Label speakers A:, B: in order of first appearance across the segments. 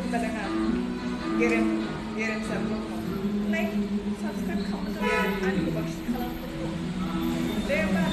A: kita dengar. Kirim server like, subscribe, comment kalian ada bakshi kalam dulu. Lebar.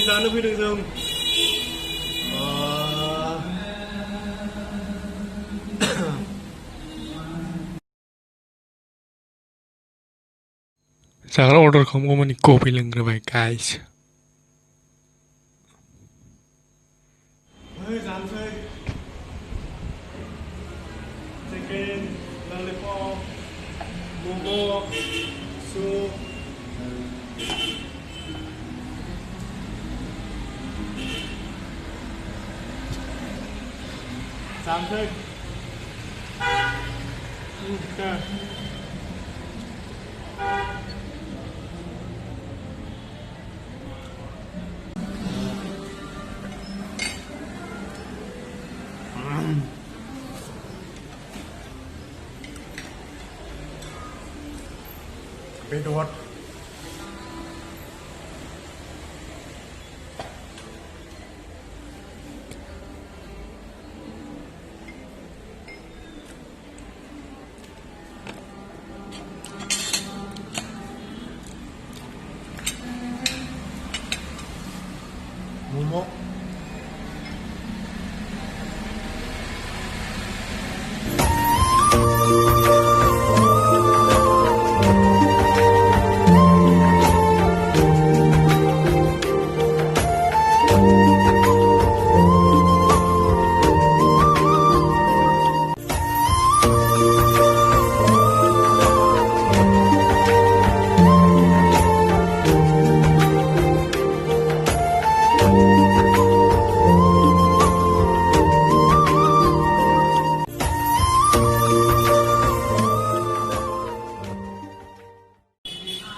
B: Sana phi được không?
C: Sekarang order kamu mau kopi lengger guys.
B: Chicken, lollipop, momo, soup. Something. Okay. Bedot. Momo.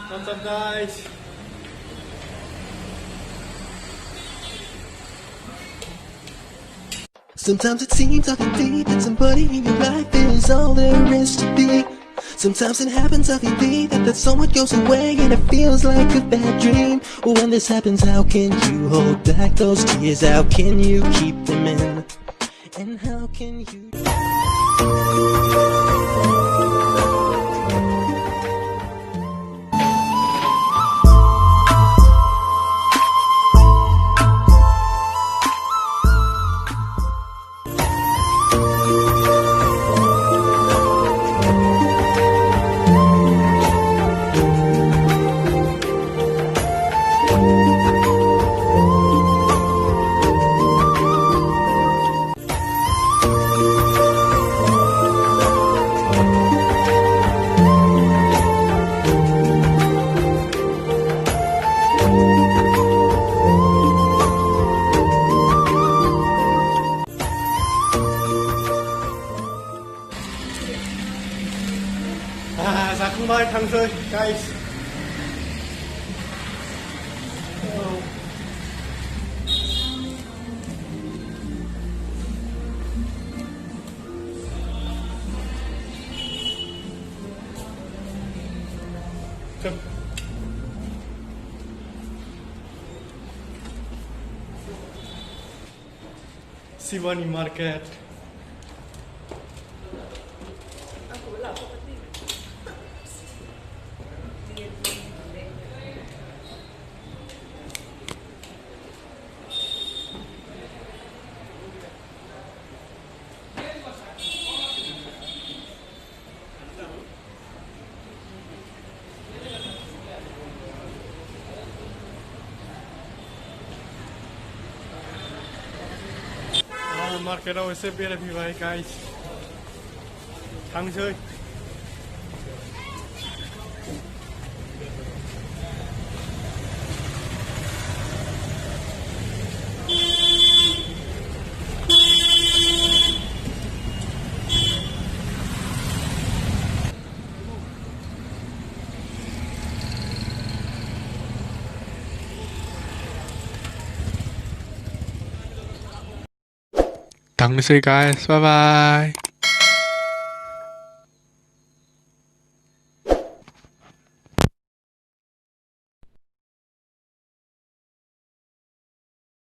B: What's up, guys?
D: Sometimes it seems like indeed that somebody in your life is all there is to be. Sometimes it happens like indeed that someone goes away and it feels like a bad dream. When this happens, how can you hold back those tears? How can you keep them in? And how can you...
B: Dạ không mời thằng rơi, guys. Shivani Market. Market वैसे भी रही भाई guys. थांसै.
C: Danke sehr, guys. Bye bye.